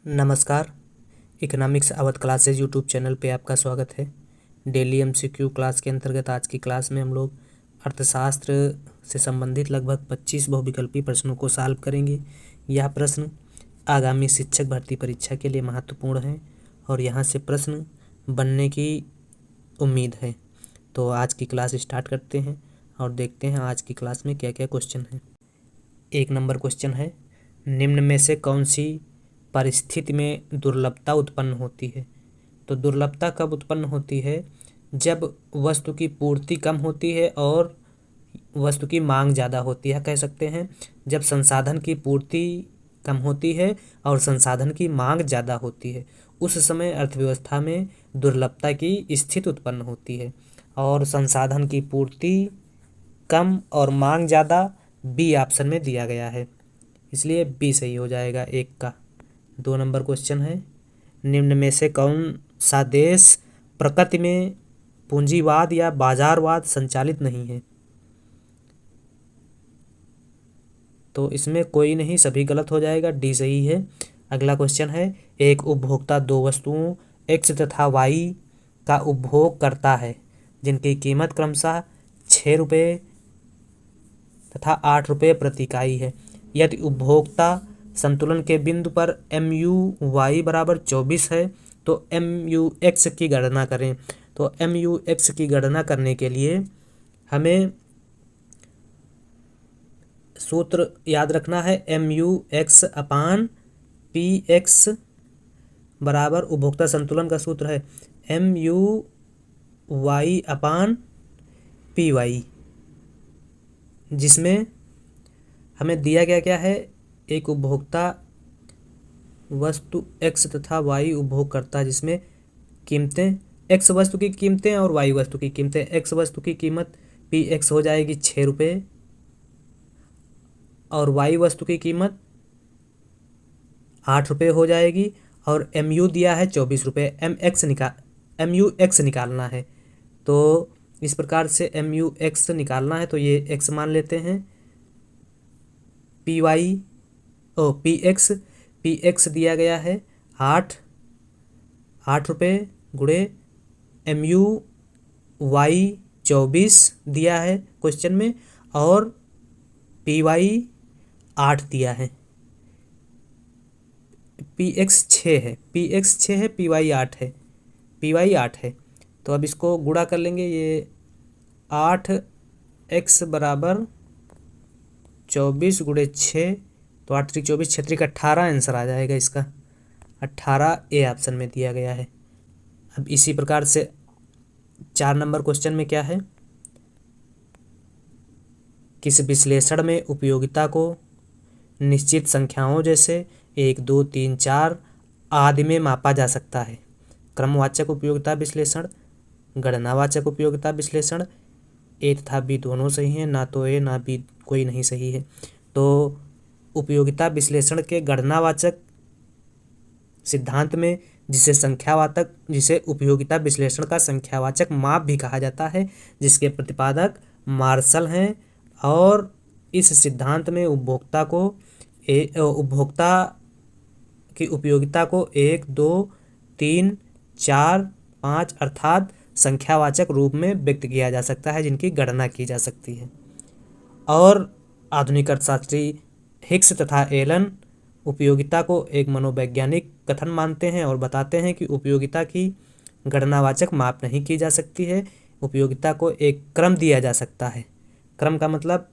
नमस्कार। Economics Awadh classes YouTube channel पे आपका स्वागत है। डेली एमसीक्यू क्लास के अंतर्गत आज की क्लास में हम लोग अर्थशास्त्र से संबंधित लगभग 25 बहुविकल्पी प्रश्नों को सॉल्व करेंगे। यह प्रश्न आगामी शिक्षक भर्ती परीक्षा के लिए महत्वपूर्ण है और यहाँ से प्रश्न बनने की उम्मीद है। तो आज की क्लास स्टार्ट करते हैं और देखते हैं आज की क्लास में क्या क्या क्वेश्चन हैं। 1 नंबर क्वेश्चन है, निम्न में से कौन सी परिस्थिति में दुर्लभता उत्पन्न होती है। तो दुर्लभता कब उत्पन्न होती है? जब वस्तु की पूर्ति कम होती है और वस्तु की मांग ज़्यादा होती है। कह सकते हैं जब संसाधन की पूर्ति कम होती है और संसाधन की मांग ज़्यादा होती है, उस समय अर्थव्यवस्था में दुर्लभता की स्थिति उत्पन्न होती है। और संसाधन की पूर्ति कम और मांग ज़्यादा बी ऑप्शन में दिया गया है, इसलिए बी सही हो जाएगा 1 का। 2 नंबर क्वेश्चन है, निम्न में से कौन सा देश प्रकृति में पूंजीवाद या बाजारवाद संचालित नहीं है। तो इसमें कोई नहीं, सभी गलत हो जाएगा, डी सही है। अगला क्वेश्चन है, एक उपभोक्ता 2 वस्तुओं एक्स तथा वाई का उपभोग करता है जिनकी कीमत क्रमशः 6 रुपये तथा 8 रुपये प्रति इकाई है। यदि उपभोक्ता संतुलन के बिंदु पर MUY बराबर 24 है तो MUX की गणना करें। तो MUX की गणना करने के लिए हमें सूत्र याद रखना है, MUX अपान PX बराबर उपभोक्ता संतुलन का सूत्र है MUY अपान PY, जिसमें हमें दिया गया क्या है, एक उपभोक्ता वस्तु x तथा y उपभोग करता है जिसमें कीमतें x वस्तु की कीमतें और y वस्तु की कीमतें। x वस्तु की कीमत PX हो जाएगी 6 रुपये और y वस्तु की कीमत 8 रुपये हो जाएगी और MU दिया है 24 रुपये। MUX निकालना है, तो इस प्रकार से MUX निकालना है तो ये x मान लेते हैं। PX दिया गया है 8 रुपये गुणे MUY 24 दिया है क्वेश्चन में और PY 8 दिया है। PX 6 है, PY 8 है। तो अब इसको गुणा कर लेंगे, ये 8x बराबर 24 गुणे 6, तो 8 3 24 6 3 18 आंसर आ जाएगा इसका। 18 ए ऑप्शन में दिया गया है। अब इसी प्रकार से 4 नंबर क्वेश्चन में क्या है, किस विश्लेषण में उपयोगिता को निश्चित संख्याओं जैसे 1 2 3 4 आदि में मापा जा सकता है। क्रमवाचक उपयोगिता विश्लेषण, गणनावाचक उपयोगिता विश्लेषण। ए तथा बी दोनों सही हैं, ना तो ए ना बी कोई नहीं सही है। तो उपयोगिता विश्लेषण के गणनावाचक सिद्धांत में जिसे उपयोगिता विश्लेषण का संख्यावाचक माप भी कहा जाता है, जिसके प्रतिपादक मार्शल हैं, और इस सिद्धांत में उपभोक्ता की उपयोगिता को 1 2 3 4 5 अर्थात संख्यावाचक रूप में व्यक्त किया जा सकता है, जिनकी गणना की जा सकती है। और आधुनिक अर्थशास्त्री हिक्स तथा एलन उपयोगिता को एक मनोवैज्ञानिक कथन मानते हैं और बताते हैं कि उपयोगिता की गणनावाचक माप नहीं की जा सकती है। उपयोगिता को एक क्रम दिया जा सकता है। क्रम का मतलब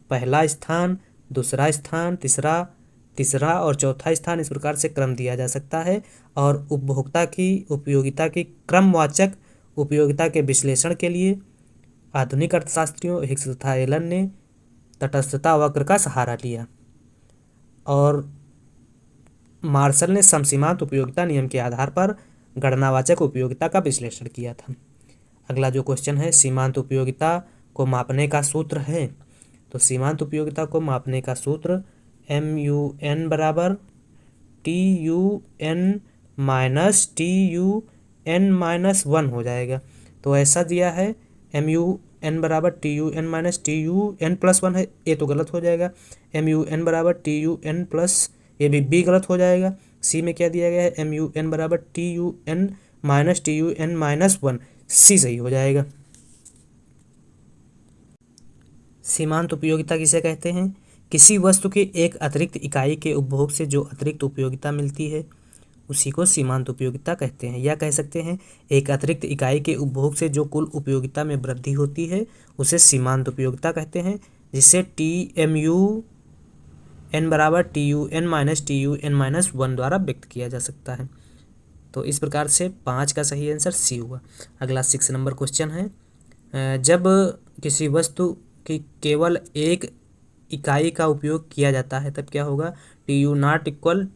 पहला स्थान, दूसरा स्थान, तीसरा और चौथा स्थान, इस प्रकार से क्रम दिया जा सकता है। और उपयोगिता की क्रमवाचक उपयोगिता के विश्लेषण के लिए आधुनिक अर्थशास्त्रियों हिक्स तथा एलन ने तटस्थता वक्र का सहारा लिया और मार्शल ने समसीमांत उपयोगिता नियम के आधार पर गणनावाचक उपयोगिता का विश्लेषण किया था। अगला जो क्वेश्चन है, सीमांत उपयोगिता को मापने का सूत्र है। तो सीमांत उपयोगिता को मापने का सूत्र MUN बराबर TUN माइनस TUN माइनस 1 हो जाएगा। तो ऐसा दिया है, MUN बराबर TUN माइनस TUN प्लस 1 है, ये तो गलत हो जाएगा। MUN बराबर TUN प्लस, ये भी गलत हो जाएगा। सी में क्या दिया गया है, MUN बराबर TUN-TUN-1, सी सही हो जाएगा। सीमांत उपयोगिता किसे कहते हैं? किसी वस्तु के एक अतिरिक्त इकाई के उपभोग से जो अतिरिक्त उपयोगिता मिलती है उसी को सीमांत उपयोगिता कहते हैं। या कह सकते हैं एक अतिरिक्त इकाई के उपभोग से जो कुल उपयोगिता में वृद्धि होती है उसे सीमांत उपयोगिता कहते हैं, जिसे TMUN बराबर TUN-TUN-1 द्वारा व्यक्त किया जा सकता है। तो इस प्रकार से 5 का सही आंसर सी हुआ। अगला 6 नंबर क्वेश्चन है, जब किसी वस्तु की केवल एक इकाई का उपयोग किया जाता है तब क्या होगा? TU0 equal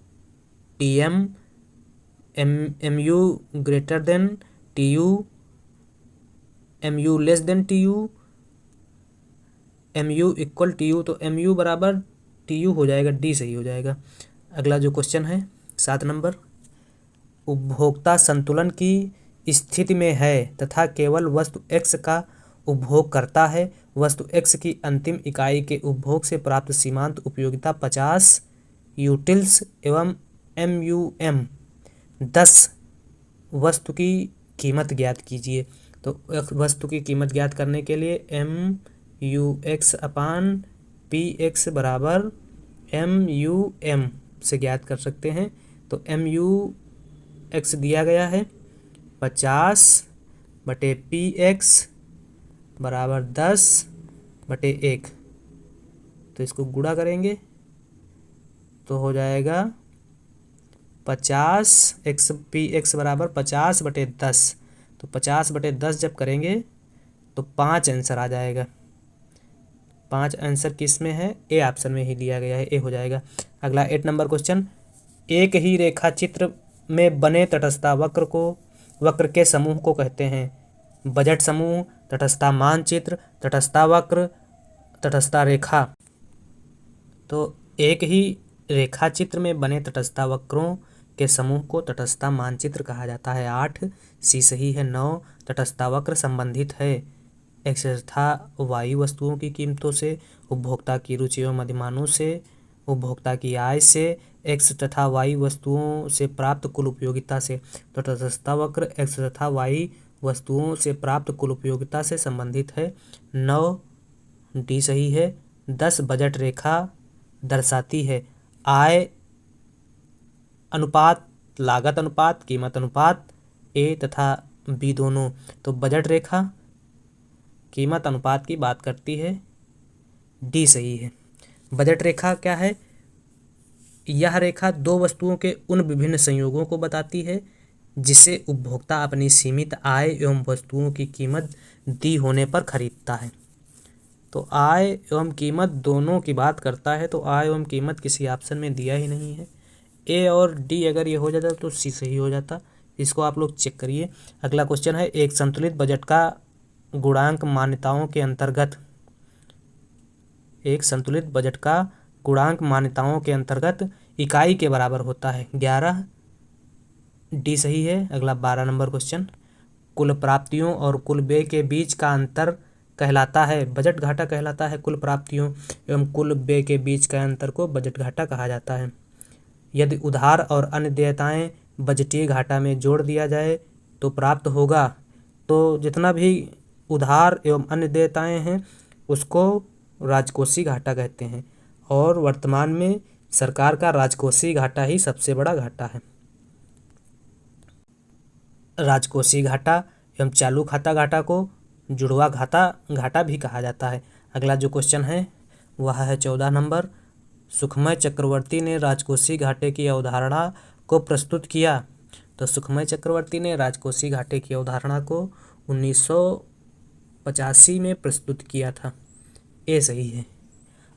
TM, MU greater than TU, MU less than TU, MU equal TU, तो MU बराबर TU हो जाएगा, डी सही हो जाएगा। अगला जो क्वेश्चन है 7 नंबर, उपभोक्ता संतुलन की स्थिति में है तथा केवल वस्तु X का उपभोग करता है। वस्तु X की अंतिम इकाई के उपभोग से प्राप्त सीमांत उपयोगिता 50 यूटिल्स एवं MUM 10 वस्तु की कीमत ज्ञात कीजिए। तो वस्तु की कीमत ज्ञात करने के लिए MUX/PX बराबर MUM से ज्ञात कर सकते हैं। तो MUX दिया गया है 50/PX बराबर 10/1, तो इसको गुणा करेंगे तो हो जाएगा 50x/PX बराबर 50/10, तो 50/10 जब करेंगे तो 5 आंसर आ जाएगा। 5 आंसर किस में है? ए ऑप्शन में ही दिया गया है, ए हो जाएगा। अगला 8 नंबर क्वेश्चन, एक ही रेखा चित्र में बने तटस्था वक्र के समूह को कहते हैं? बजट समूह, तटस्था मानचित्र, तटस्था वक्र, तटस्था रेखा। तो एक ही रेखा चित्र में बने तटस्था वक्रों के समूह को तटस्था मानचित्र कहा जाता है। 8 सी सही है। 9 तटस्था वक्र संबंधित है एक्स तथा वाई वस्तुओं की कीमतों से, उपभोक्ता की रुचि एवं अधिमानों से, उपभोक्ता की आय से, एक्स तथा वाई वस्तुओं से प्राप्त कुल उपयोगिता से। तो तटस्था वक्र एक्स तथा वाई वस्तुओं से प्राप्त कुल उपयोगिता से संबंधित है। 9 डी सही है। 10 बजट रेखा दर्शाती है आय अनुपात, लागत अनुपात, कीमत अनुपात, ए तथा बी दोनों। तो बजट रेखा कीमत अनुपात की बात करती है, डी सही है। बजट रेखा क्या है? यह रेखा दो वस्तुओं के उन विभिन्न संयोगों को बताती है जिसे उपभोक्ता अपनी सीमित आय एवं वस्तुओं की कीमत दी होने पर खरीदता है। तो आय एवं कीमत दोनों की बात करता है, तो आय एवं कीमत किसी ऑप्शन में दिया ही नहीं है। ए और डी अगर ये हो जाता तो सी सही हो जाता। इसको आप लोग चेक करिए। अगला क्वेश्चन है, एक संतुलित बजट का गुणांक मान्यताओं के अंतर्गत, एक संतुलित बजट का गुणांक मान्यताओं के अंतर्गत इकाई के बराबर होता है। 11 डी सही है। अगला 12 नंबर क्वेश्चन, कुल प्राप्तियों और कुल व्यय के बीच का अंतर कहलाता है बजट घाटा कहलाता है। कुल प्राप्तियों एवं कुल व्यय के बीच का अंतर को बजट घाटा कहा जाता है। यदि उधार और अन्य देयताएं बजटीय घाटा में जोड़ दिया जाए तो प्राप्त होगा। तो जितना भी उधार एवं अन्य देयताएं हैं उसको राजकोषीय घाटा कहते हैं, और वर्तमान में सरकार का राजकोषीय घाटा ही सबसे बड़ा घाटा है। राजकोषीय घाटा एवं चालू खाता घाटा को जुड़वा घाटा भी कहा जाता है। अगला जो क्वेश्चन है वह है 14 नंबर, सुखमय चक्रवर्ती ने राजकोषीय घाटे की अवधारणा को प्रस्तुत किया। तो सुखमय चक्रवर्ती ने राजकोषीय घाटे की अवधारणा को 1985 में प्रस्तुत किया था, ए सही है।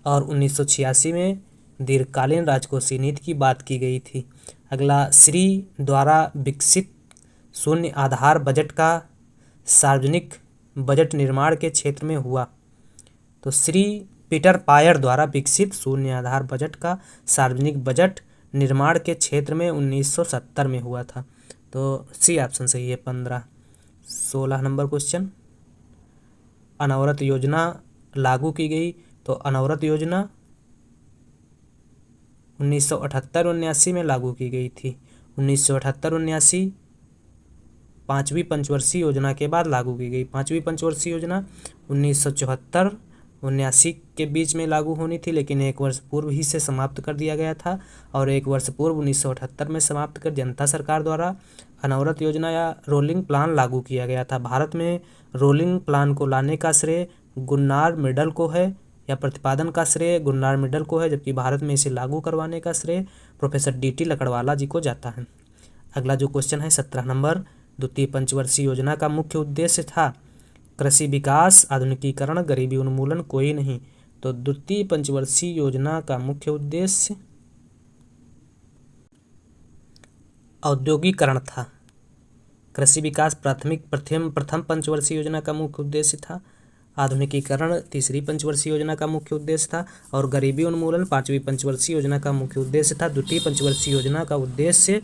और 1986 में दीर्घकालीन राजकोषीय नीति की बात की गई थी। अगला, श्री द्वारा विकसित शून्य आधार बजट का सार्वजनिक बजट निर्माण के क्षेत्र में हुआ। तो श्री पीटर पायर द्वारा विकसित शून्य आधार बजट का सार्वजनिक बजट निर्माण के क्षेत्र में 1970 में हुआ था। तो सी ऑप्शन सही है 15। 16 नंबर क्वेश्चन, अनवरत योजना लागू की गई। तो अनवरत योजना 1978-79 में लागू की गई थी। 1978-79 पाँचवीं पंचवर्षीय योजना के बाद लागू की गई। पाँचवीं पंचवर्षीय योजना 1974-79 के बीच में लागू होनी थी, लेकिन एक वर्ष पूर्व ही से समाप्त कर दिया गया था। और एक वर्ष पूर्व 1978 में समाप्त कर जनता सरकार द्वारा अनवरत योजना या रोलिंग प्लान लागू किया गया था। भारत में रोलिंग प्लान को लाने का श्रेय गुन्नार मिडल को है, या प्रतिपादन का श्रेय गुन्नार मिडल को है, जबकि भारत में इसे लागू करवाने का श्रेय प्रोफेसर डी.टी. लकड़वाला जी को जाता है। अगला जो क्वेश्चन है 17 नंबर, द्वितीय पंचवर्षीय योजना का मुख्य उद्देश्य था कृषि विकास, आधुनिकीकरण, गरीबी उन्मूलन, कोई नहीं। तो द्वितीय पंचवर्षीय योजना का मुख्य उद्देश्य औद्योगिकरण था। कृषि विकास प्रथम पंचवर्षीय योजना का मुख्य उद्देश्य था। आधुनिकीकरण तीसरी पंचवर्षीय योजना का मुख्य उद्देश्य था। और गरीबी उन्मूलन पांचवी पंचवर्षीय योजना का मुख्य उद्देश्य था। द्वितीय पंचवर्षीय योजना का उद्देश्य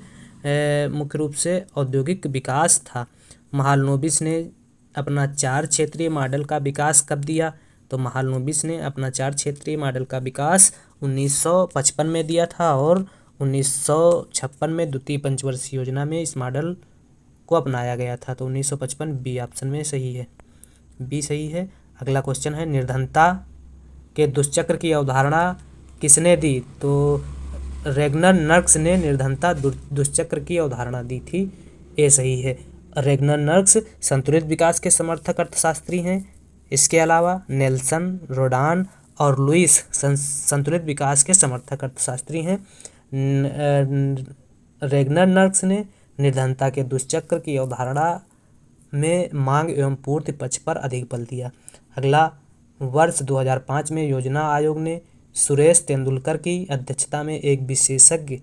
मुख्य रूप से औद्योगिक विकास था। महालनोबिस ने अपना 4 क्षेत्रीय मॉडल का विकास कब दिया? तो महालनोबिस ने अपना 4 क्षेत्रीय मॉडल का विकास 1955 में दिया था, और 1956 में द्वितीय पंचवर्षीय योजना में इस मॉडल को अपनाया गया था। तो 1955 बी ऑप्शन में सही है, बी सही है। अगला क्वेश्चन है निर्धनता के दुष्चक्र की अवधारणा किसने दी? तो रेगनर नर्क्स ने निर्धनता दुष्चक्र की अवधारणा दी थी, ये सही है। रेगनर नर्क्स संतुलित विकास के समर्थक अर्थशास्त्री हैं। इसके अलावा नेल्सन, रोडान और लुइस संतुलित विकास के समर्थक अर्थशास्त्री हैं। रेगनर नर्क्स ने निर्धनता के दुष्चक्र की अवधारणा में मांग एवं पूर्ति पक्ष पर अधिक बल दिया। अगला, वर्ष 2005 में योजना आयोग ने सुरेश तेंदुलकर की अध्यक्षता में एक विशेषज्ञ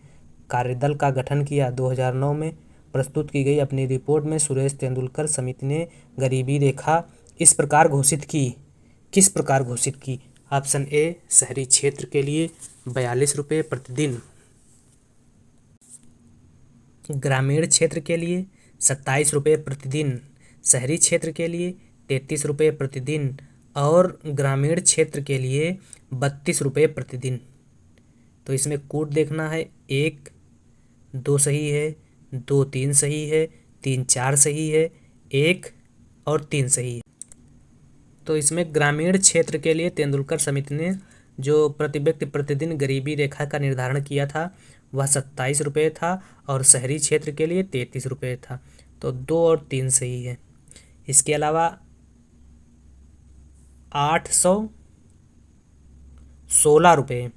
कार्यदल का गठन किया। 2009 में प्रस्तुत की गई अपनी रिपोर्ट में सुरेश तेंदुलकर समिति ने गरीबी रेखा इस प्रकार घोषित की, किस प्रकार घोषित की? ऑप्शन ए, शहरी क्षेत्र के लिए 42 रुपये प्रतिदिन, ग्रामीण क्षेत्र के लिए 27 रुपये प्रतिदिन, शहरी क्षेत्र के लिए 33 रुपये प्रतिदिन और ग्रामीण क्षेत्र के लिए 32 रुपये प्रतिदिन। तो इसमें कूट देखना है, 1 2 सही है, 2 3 सही है, 3 4 सही है, 1 और 3 सही है। तो इसमें ग्रामीण क्षेत्र के लिए तेंदुलकर समिति ने जो प्रति व्यक्ति प्रतिदिन गरीबी रेखा का निर्धारण किया था वह 27 रुपये था, और शहरी क्षेत्र के लिए 33 रुपये था। तो 2 और 3 सही है। इसके अलावा 816 रुपये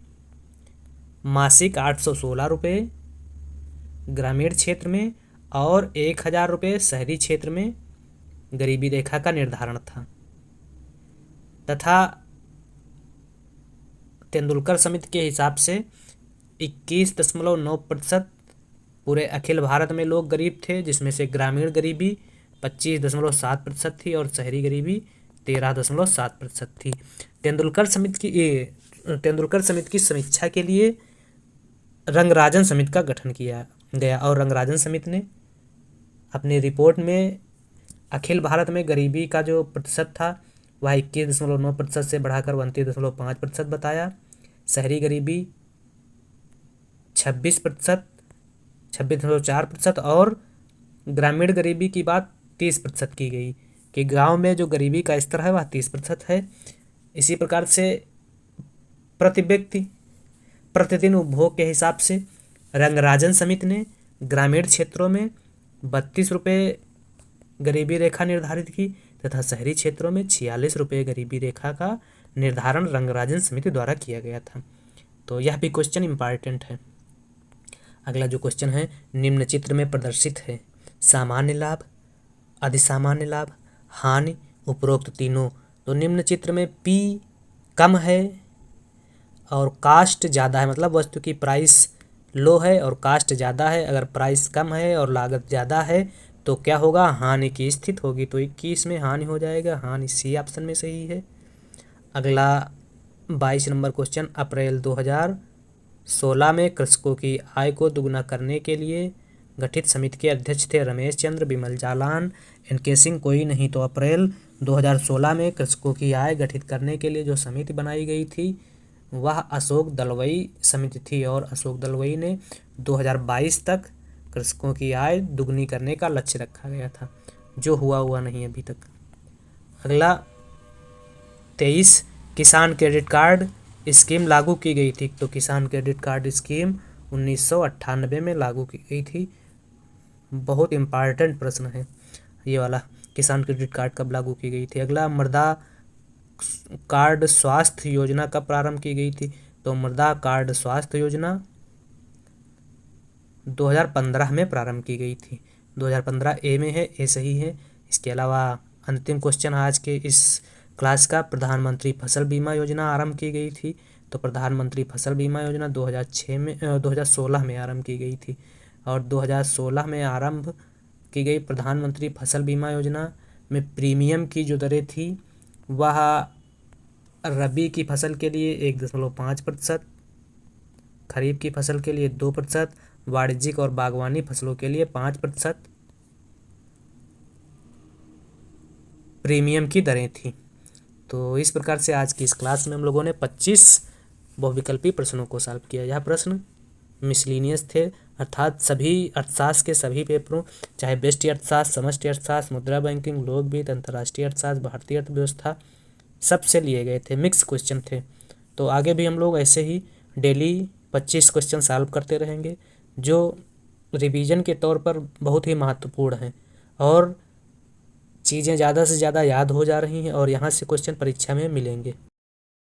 मासिक, 816 रुपये ग्रामीण क्षेत्र में और 1000 रुपये शहरी क्षेत्र में गरीबी रेखा का निर्धारण था। तथा तेंदुलकर समिति के हिसाब से 21.9% पूरे अखिल भारत में लोग गरीब थे, जिसमें से ग्रामीण गरीबी 25.7% थी और शहरी गरीबी 13.7% थी। तेंदुलकर समिति की समीक्षा के लिए रंगराजन समिति का गठन किया गया, और रंगराजन समिति ने अपनी रिपोर्ट में अखिल भारत में गरीबी का जो प्रतिशत था वह 21.9% से बढ़ाकर 29.5% बताया। शहरी गरीबी 26.4% और ग्रामीण गरीबी की बात 30% की गई कि गांव में जो गरीबी का स्तर है वह 30% है। इसी प्रकार से प्रति व्यक्ति प्रतिदिन उपभोग के हिसाब से रंगराजन समिति ने ग्रामीण क्षेत्रों में 32 रुपये गरीबी रेखा निर्धारित की तथा शहरी क्षेत्रों में 46 रुपये गरीबी रेखा का निर्धारण रंगराजन समिति द्वारा किया गया था। तो यह भी क्वेश्चन इम्पॉर्टेंट है। अगला जो क्वेश्चन है निम्न चित्र में प्रदर्शित है सामान्य लाभ, अधिसामान्य लाभ, हानि, उपरोक्त तीनों। तो निम्न चित्र में P कम है और कास्ट ज़्यादा है, मतलब वस्तु की प्राइस लो है और कास्ट ज़्यादा है। अगर प्राइस कम है और लागत ज़्यादा है तो क्या होगा? हानि की स्थिति होगी। तो 21 में हानि हो जाएगा, हानि सी ऑप्शन में सही है। अगला 22 नंबर क्वेश्चन, अप्रैल 2016 में कृषकों की आय को दुगना करने के लिए गठित समिति के अध्यक्ष थे रमेश चंद्र, बिमल जालान, एन.के. सिंह, कोई नहीं। तो अप्रैल 2016 में कृषकों की आय गठित करने के लिए जो समिति बनाई गई थी वह अशोक दलवई समिति थी और अशोक दलवई ने 2022 तक कृषकों की आय दुगनी करने का लक्ष्य रखा गया था, जो हुआ नहीं अभी तक। अगला 23, किसान क्रेडिट कार्ड स्कीम लागू की गई थी। तो किसान क्रेडिट कार्ड स्कीम 1998 में लागू की गई थी। बहुत इम्पॉर्टेंट प्रश्न है ये वाला, किसान क्रेडिट कार्ड कब लागू की गई थी। अगला, मृदा कार्ड स्वास्थ्य योजना कब प्रारंभ की गई थी। तो मृदा कार्ड स्वास्थ्य योजना 2015 में प्रारंभ की गई थी। 2015 ए में है, ए सही है। इसके अलावा अंतिम क्वेश्चन आज के इस क्लास का, प्रधानमंत्री फसल बीमा योजना आरंभ की गई थी। तो प्रधानमंत्री फसल बीमा योजना 2016 में आरंभ की गई थी और 2016 में आरंभ की गई प्रधानमंत्री फसल बीमा योजना में प्रीमियम की जो दरें थी वह रबी की फसल के लिए 1.5%, खरीफ की फसल के लिए 2%, वाणिज्यिक और बागवानी फसलों के लिए 5% प्रीमियम की दरें थी। तो इस प्रकार से आज की इस क्लास में हम लोगों ने 25 बहुविकल्पी प्रश्नों को सॉल्व किया। यह प्रश्न मिसलिनियस थे, अर्थात सभी अर्थशास्त्र के सभी पेपरों, चाहे व्यष्टि अर्थशास्त्र, समष्टि अर्थशास्त्र, मुद्रा बैंकिंग, लोकवित्त, अंतर्राष्ट्रीय अर्थशास्त्र, भारतीय अर्थव्यवस्था, सबसे लिए गए थे, मिक्स क्वेश्चन थे। तो आगे भी हम लोग ऐसे ही डेली 25 क्वेश्चन सॉल्व करते रहेंगे, जो रिवीजन के तौर पर बहुत ही महत्वपूर्ण हैं और चीज़ें ज़्यादा से ज़्यादा याद हो जा रही हैं और यहाँ से क्वेश्चन परीक्षा में मिलेंगे।